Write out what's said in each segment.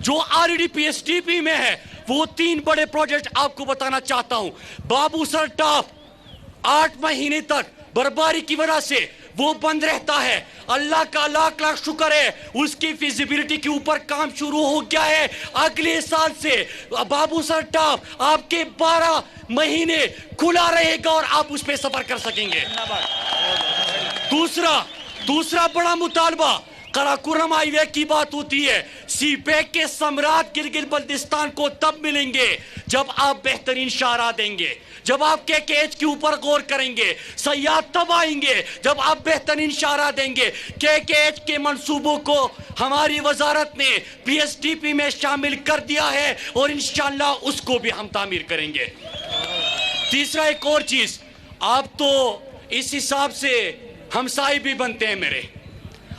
جو RDP SDP میں ہے وہ 3 بڑے پروجیکٹ آپ کو بتانا چاہتا ہوں. بابو سر ٹاپ 8 مہینے تک برباری کی وجہ سے وہ بند رہتا ہے. اللہ کا لاکھ لاکھ شکر ہے اس کی فیزیبلٹی کے اوپر کام شروع ہو گیا ہے. اگلے سال سے بابو سر ٹاپ آپ کے 12 مہینے کھلا رہے گا اور آپ اس پہ سفر کر سکیں گے. دوسرا بڑا مطالبہ قراقرم ہائی وے کی بات ہوتی ہے. سی پیک کے ثمرات گلگت بلتستان کو تب ملیں گے جب آپ بہترین شاہراہ دیں گے, جب آپ KKH کے اوپر غور کریں گے. سیاحت تب آئیں گے جب آپ بہترین شاہراہ دیں گے. KKH کے منصوبوں کو ہماری وزارت نے PSDP میں شامل کر دیا ہے اور انشاءاللہ اس کو بھی ہم تعمیر کریں گے. تیسرا ایک اور چیز, آپ تو اس حساب سے ہمسائے بھی بنتے ہیں میرے,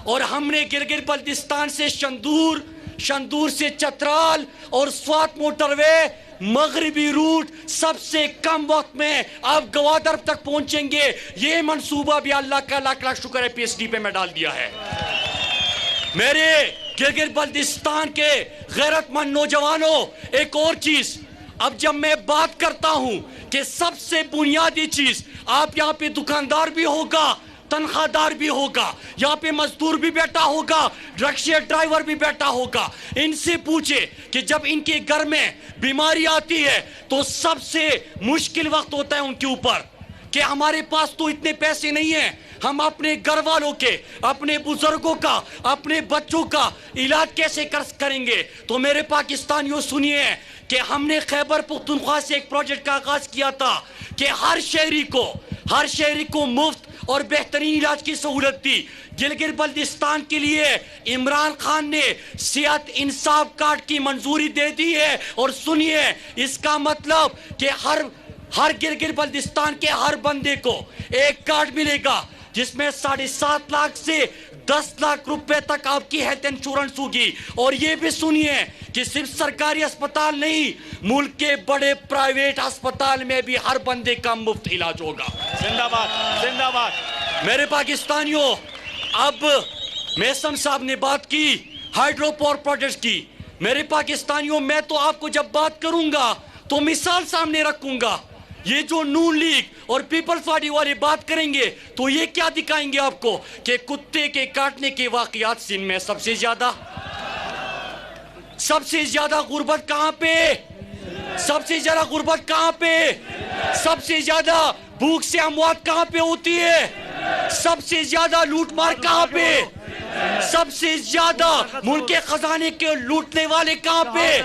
اور ہم نے گلگت بلتستان سے شندور سے چترال اور سوات موٹر وے مغربی روٹ سب سے کم وقت میں آپ گوادر تک پہنچیں گے. یہ منصوبہ بھی اللہ کا لاکھ لاکھ شکر ہے PSDP میں ڈال دیا ہے. میرے گلگت بلتستان کے غیرت مند نوجوانوں, ایک اور چیز, اب جب میں بات کرتا ہوں کہ سب سے بنیادی چیز, آپ یہاں پہ دکاندار بھی ہوگا, تنخواہ دار بھی ہوگا, یہاں پہ مزدور بھی بیٹھا ہوگا, رکشے ڈرائیور بھی بیٹھا ہوگا. ان سے پوچھے کہ جب ان کے گھر میں بیماری آتی ہے تو سب سے مشکل وقت ہوتا ہے ان کے اوپر کہ ہمارے پاس تو اتنے پیسے نہیں ہیں, ہم اپنے گھر والوں کے, اپنے بزرگوں کا, اپنے بچوں کا علاج کیسے کریں گے. تو میرے پاکستانیوں سنیے کہ ہم نے خیبر پختونخوا سے ایک پروجیکٹ کا آغاز کیا تھا کہ ہر شہری کو مفت اور بہترین علاج کی سہولت دی. گلگت بلتستان کے لیے عمران خان نے صحت انصاف کارڈ کی منظوری دے دی ہے, اور سنیے اس کا مطلب کہ ہر گلگت بلتستان کے ہر بندے کو ایک کارڈ ملے گا جس میں 7.5 لاکھ سے 10 لاکھ روپے تک آپ کی ہیلتھ انشورنس ہوگی. اور یہ بھی سنیے کہ صرف سرکاری اسپتال نہیں, ملک کے بڑے پرائیویٹ اسپتال میں بھی ہر بندے کا مفت علاج ہوگا. زندہ باد, زندہ باد. میرے پاکستانیوں, اب میسم صاحب نے بات کی ہائیڈرو پاور پروجیکٹ کی. میرے پاکستانیوں, میں تو آپ کو جب بات کروں گا تو مثال سامنے رکھوں گا. یہ جو نون لیگ اور پیپلز پارٹی والے بات کریں گے تو یہ کیا دکھائیں گے آپ کو کہ کتے کے کاٹنے کے واقعات سندھ میں سب سے زیادہ غربت کہاں پہ, سب سے زیادہ غربت کہاں پہ, سب سے زیادہ بھوک سے اموات کہاں پہ ہوتی ہے, سب سے زیادہ لوٹ مار کہاں پہ, سب سے زیادہ ملک کے خزانے کے لوٹنے والے کہاں پہ.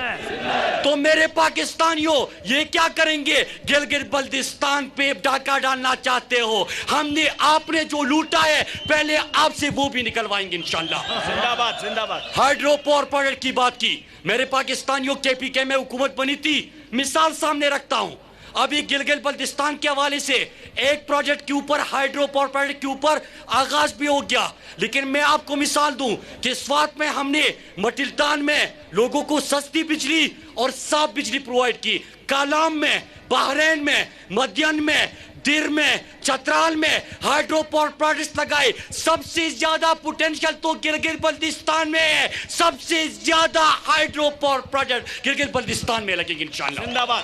تو میرے پاکستانیوں, یہ کیا کریں گے, گلگت بلتستان پہ ڈاکہ ڈالنا چاہتے ہو, ہم نے آپ نے جو لوٹا ہے پہلے آپ سے وہ بھی نکلوائیں گے انشاءاللہ. زندہ باد, زندہ باد. ہائیڈرو پاور پروجیکٹ کی بات کی میرے پاکستانیوں, KPK میں حکومت بنی تھی. مثال سامنے رکھتا ہوں, ابھی گلگت بلتستان کے حوالے سے ایک پروجیکٹ کے اوپر, ہائیڈرو پاور پروجیکٹ کے اوپر آغاز بھی ہو گیا. لیکن میں آپ کو مثال دوں کہ سوات میں ہم نے مٹلتان میں لوگوں کو سستی بجلی اور صاف بجلی پرووائڈ کی. کالام میں, بحرین میں, مدین میں, در میں, چترال میں ہائیڈرو پاور پروجیکٹ لگائے. سب سے زیادہ پوٹینشل تو گلگت بلتستان میں ہے, سب سے زیادہ hydro power project Gilgit Baltistan میں لگے گی انشاءاللہ. زندہ باد.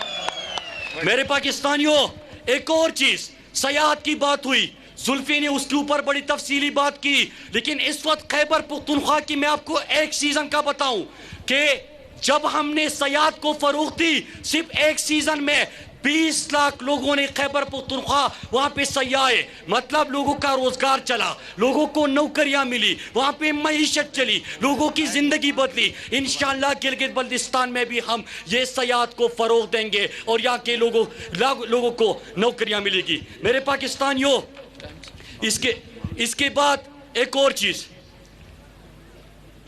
میرے پاکستانیوں, ایک اور چیز, سیاحت کی بات ہوئی, زلفی نے اس کے اوپر بڑی تفصیلی بات کی. لیکن اس وقت خیبر پختونخوا کی میں آپ کو ایک سیزن کا بتاؤں کہ جب ہم نے سیاحت کو فروغ دی, صرف ایک سیزن میں 20 لاکھ لوگوں نے خیبر پختونخوا وہاں پہ سیاحے, مطلب لوگوں کا روزگار چلا, لوگوں کو نوکریاں ملی, وہاں پہ معیشت چلی, لوگوں کی زندگی بدلی. انشاءاللہ گلگت بلتستان میں بھی ہم یہ سیاحت کو فروغ دیں گے اور یہاں کے لوگوں کو نوکریاں ملے گی. میرے پاکستانیوں, اس کے بعد ایک اور چیز,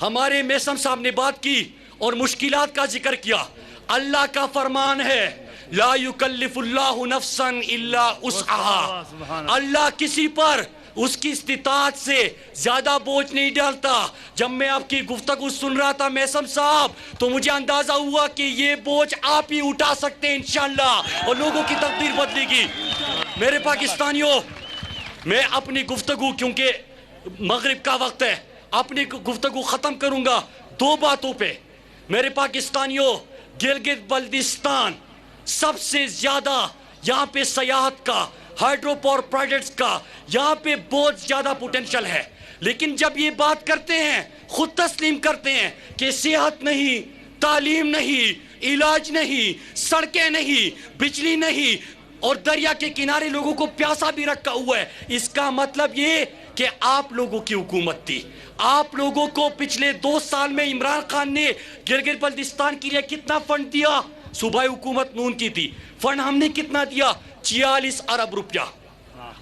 ہمارے میسم صاحب نے بات کی اور مشکلات کا ذکر کیا. اللہ کا فرمان ہے لا یکلف اللہ نفسا الا وسعها. اللہ کسی پر اس کی استطاعت سے زیادہ بوجھ نہیں ڈالتا. جب میں آپ کی گفتگو سن رہا تھا میسم صاحب تو مجھے اندازہ ہوا کہ یہ بوجھ آپ ہی اٹھا سکتے ہیں انشاءاللہ, اور لوگوں کی تقدیر بدلے گی. میرے پاکستانیوں, میں اپنی گفتگو, کیونکہ مغرب کا وقت ہے, اپنی گفتگو ختم کروں گا 2 باتوں پہ. میرے پاکستانیوں، گلگت بلتستان سب سے زیادہ یہاں پہ سیاحت کا، ہائیڈرو پاور پروجیکٹس کا یہاں پہ بہت زیادہ پوٹینشل ہے، لیکن جب یہ بات کرتے ہیں خود تسلیم کرتے ہیں کہ صحت نہیں، تعلیم نہیں، علاج نہیں، سڑکیں نہیں، بجلی نہیں، اور دریا کے کنارے لوگوں کو پیاسا بھی رکھا ہوا ہے، اس کا مطلب یہ کہ آپ لوگوں کی حکومت تھی۔ آپ لوگوں کو پچھلے 2 سال میں عمران خان نے گلگت بلتستان کے لیے کتنا فنڈ دیا؟ صوبائی حکومت نون کی تھی، فنڈ ہم نے کتنا دیا؟ 46 ارب روپیہ۔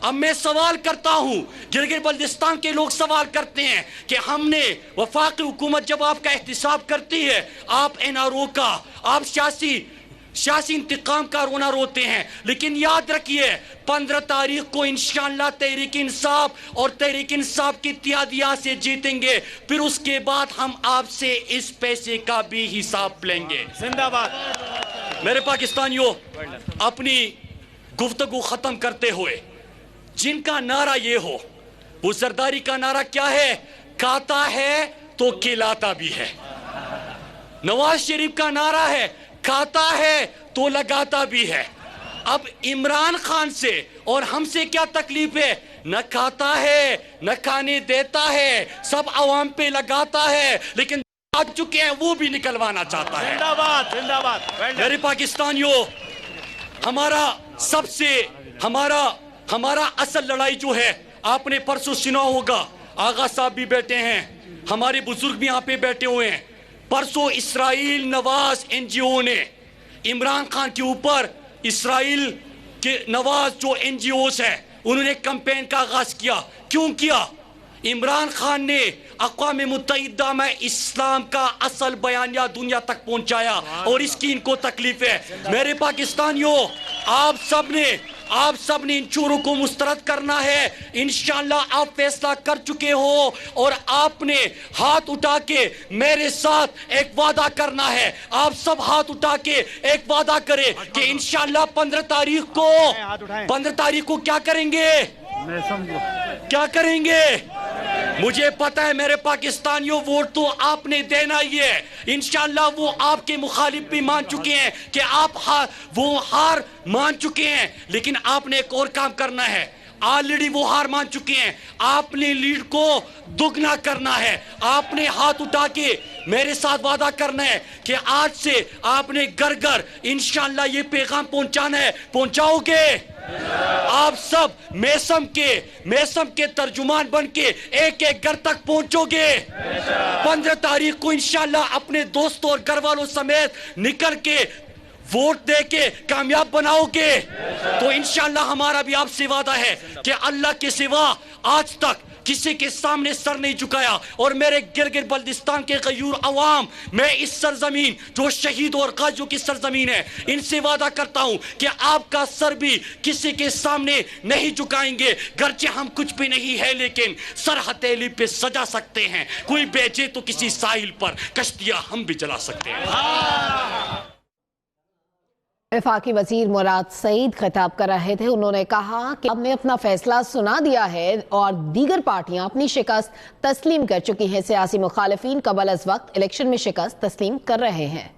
اب میں سوال کرتا ہوں، گلگت بلتستان کے لوگ سوال کرتے ہیں کہ ہم نے وفاقی حکومت جب آپ کا احتساب کرتی ہے، آپ NRO کا، آپ سیاسی انتقام کا رونا روتے ہیں، لیکن یاد رکھیے 15 تاریخ کو انشاءاللہ تحریک انصاف اور تحریک انصاف کی اتحادیہ سے جیتیں گے، پھر اس کے بعد ہم آپ سے اس پیسے کا بھی حساب لیں گے۔ زندہ باد۔ میرے پاکستانیوں، اپنی گفتگو ختم کرتے ہوئے جن کا نعرہ یہ ہو، وہ زرداری کا نعرہ کیا ہے؟ کھاتا ہے تو کھلاتا بھی ہے۔ نواز شریف کا نعرہ ہے کھاتا ہے تو لگاتا بھی ہے۔ اب عمران خان سے اور ہم سے کیا تکلیف ہے؟ نہ کھاتا ہے نہ کھانے دیتا ہے، سب عوام پہ لگاتا ہے، لیکن آ چکے ہیں وہ بھی نکلوانا چاہتا ہے۔ زندہ باد، زندہ باد۔ میرے پاکستانیوں، ہمارا اصل لڑائی جو ہے، آپ نے پرسوں سنا ہوگا، آغا صاحب بھی بیٹھے ہیں، ہمارے بزرگ بھی یہاں پہ بیٹھے ہوئے ہیں۔ پرسوں اسرائیل نواز NGO نے عمران خان کے اوپر، اسرائیل کے نواز جو NGOs ہیں، انہوں نے کمپین کا آغاز کیا۔ کیوں کیا؟ عمران خان نے اقوام متحدہ میں اسلام کا اصل بیانیہ دنیا تک پہنچایا، اور اس کی ان کو تکلیف ہے۔ میرے پاکستانیوں، آپ سب نے ان چوروں کو مسترد کرنا ہے۔ انشاءاللہ آپ فیصلہ کر چکے ہو، اور آپ نے ہاتھ اٹھا کے میرے ساتھ ایک وعدہ کرنا ہے۔ آپ سب ہاتھ اٹھا کے ایک وعدہ کریں کہ انشاءاللہ 15 تاریخ کو کیا کریں گے؟ کیا کریں گے؟ مجھے پتا ہے میرے پاکستانیوں، ووٹ تو آپ نے دینا ہی ہے۔ انشاءاللہ وہ آپ کے مخالف بھی مان چکے ہیں کہ آپ وہ ہار مان چکے ہیں، لیکن آپ نے ایک اور کام کرنا ہے۔ آلریڈی وہ ہار مان چکے ہیں، آپ نے لیڈ کو دگنا کرنا ہے۔ آپ نے ہاتھ اٹھا کے میرے ساتھ وعدہ کرنا ہے کہ آج سے آپ نے گھر گھر انشاءاللہ یہ پیغام پہنچانا ہے۔ پہنچاؤ گے؟ آپ سب میسم کے ترجمان بن کے ایک ایک گھر تک پہنچو گے۔ 15 تاریخ کو انشاءاللہ اپنے دوستوں اور گھر والوں سمیت نکل کے ووٹ دے کے کامیاب بناؤ گے۔ تو انشاءاللہ ہمارا بھی آپ سے وعدہ ہے کہ اللہ کے سوا آج تک کسی کے سامنے سر نہیں جھکایا، اور میرے گلگت بلتستان کے غیور عوام، میں اس سرزمین جو شہید اور غازیوں کی سرزمین ہے، ان سے وعدہ کرتا ہوں کہ آپ کا سر بھی کسی کے سامنے نہیں جھکائیں گے۔ گرچہ ہم کچھ بھی نہیں ہے، لیکن سر ہتھیلی پہ سجا سکتے ہیں، کوئی بیچے تو کسی ساحل پر کشتیاں ہم بھی چلا سکتے ہیں۔ وفاقی وزیر مراد سعید خطاب کر رہے تھے۔ انہوں نے کہا کہ ہم نے اپنا فیصلہ سنا دیا ہے اور دیگر پارٹیاں اپنی شکست تسلیم کر چکی ہیں۔ سیاسی مخالفین قبل از وقت الیکشن میں شکست تسلیم کر رہے ہیں۔